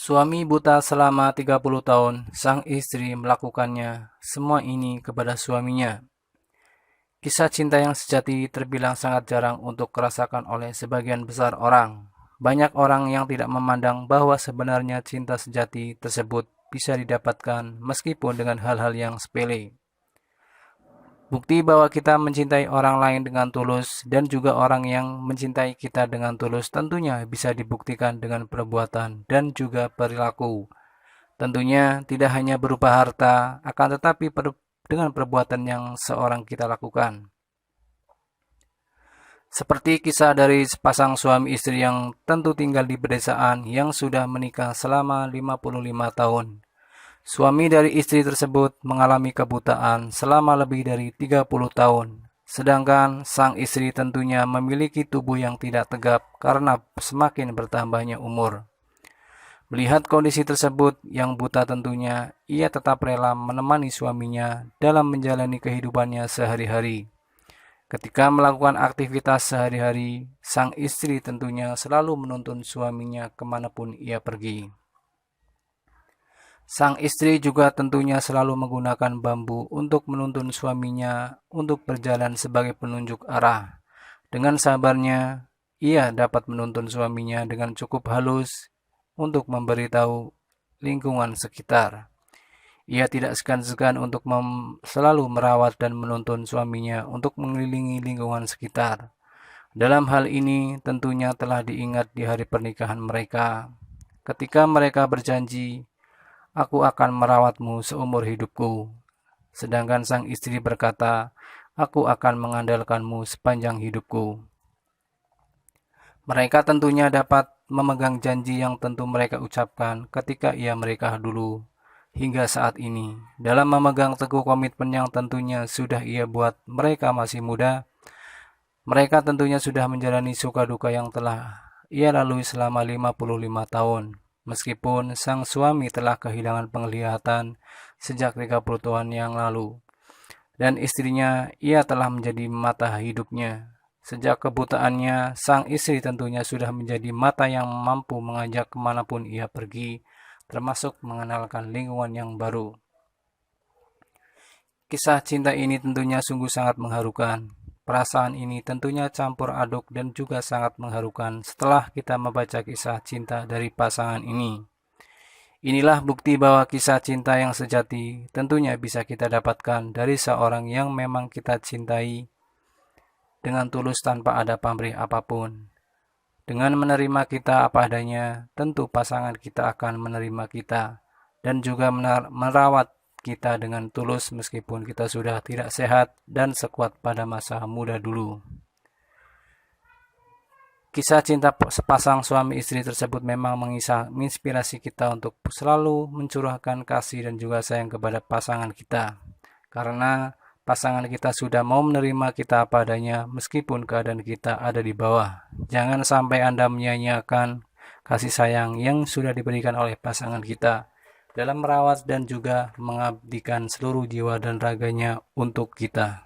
Suami buta selama 30 tahun, sang istri melakukannya semua ini kepada suaminya. Kisah cinta yang sejati terbilang sangat jarang untuk dirasakan oleh sebagian besar orang. Banyak orang yang tidak memandang bahwa sebenarnya cinta sejati tersebut bisa didapatkan meskipun dengan hal-hal yang sepele. Bukti bahwa kita mencintai orang lain dengan tulus dan juga orang yang mencintai kita dengan tulus tentunya bisa dibuktikan dengan perbuatan dan juga perilaku. Tentunya tidak hanya berupa harta, akan tetapi dengan perbuatan yang seorang kita lakukan. Seperti kisah dari sepasang suami istri yang tentu tinggal di pedesaan yang sudah menikah selama 55 tahun. Suami dari istri tersebut mengalami kebutaan selama lebih dari 30 tahun. Sedangkan sang istri tentunya memiliki tubuh yang tidak tegap karena semakin bertambahnya umur. Melihat kondisi tersebut yang buta tentunya, ia tetap rela menemani suaminya dalam menjalani kehidupannya sehari-hari. Ketika melakukan aktivitas sehari-hari, sang istri tentunya selalu menuntun suaminya kemanapun ia pergi. Sang istri juga tentunya selalu menggunakan bambu untuk menuntun suaminya untuk berjalan sebagai penunjuk arah. Dengan sabarnya, ia dapat menuntun suaminya dengan cukup halus untuk memberitahu lingkungan sekitar. Ia tidak segan-segan untuk selalu merawat dan menuntun suaminya untuk mengelilingi lingkungan sekitar. Dalam hal ini tentunya telah diingat di hari pernikahan mereka. Ketika mereka berjanji, "Aku akan merawatmu seumur hidupku." Sedangkan sang istri berkata, "Aku akan mengandalkanmu sepanjang hidupku." Mereka tentunya dapat memegang janji yang tentu mereka ucapkan ketika ia menikah dulu hingga saat ini. Dalam memegang teguh komitmen yang tentunya sudah ia buat mereka masih muda, mereka tentunya sudah menjalani suka duka yang telah ia lalui selama 55 tahun. Meskipun sang suami telah kehilangan penglihatan sejak 30 tahun yang lalu, dan istrinya ia telah menjadi mata hidupnya. Sejak kebutaannya, sang istri tentunya sudah menjadi mata yang mampu mengajak kemanapun ia pergi, termasuk mengenalkan lingkungan yang baru. Kisah cinta ini tentunya sungguh sangat mengharukan. Perasaan ini tentunya campur aduk dan juga sangat mengharukan setelah kita membaca kisah cinta dari pasangan ini. Inilah bukti bahwa kisah cinta yang sejati tentunya bisa kita dapatkan dari seorang yang memang kita cintai dengan tulus tanpa ada pamrih apapun. Dengan menerima kita apa adanya, tentu pasangan kita akan menerima kita dan juga merawat kita dengan tulus meskipun kita sudah tidak sehat dan sekuat pada masa muda dulu. Kisah cinta sepasang suami istri tersebut memang menginspirasi kita untuk selalu mencurahkan kasih dan juga sayang kepada pasangan kita. Karena pasangan kita sudah mau menerima kita apa adanya meskipun keadaan kita ada di bawah. Jangan sampai Anda menyia-nyiakan kasih sayang yang sudah diberikan oleh pasangan kita dalam merawat dan juga mengabdikan seluruh jiwa dan raganya untuk kita.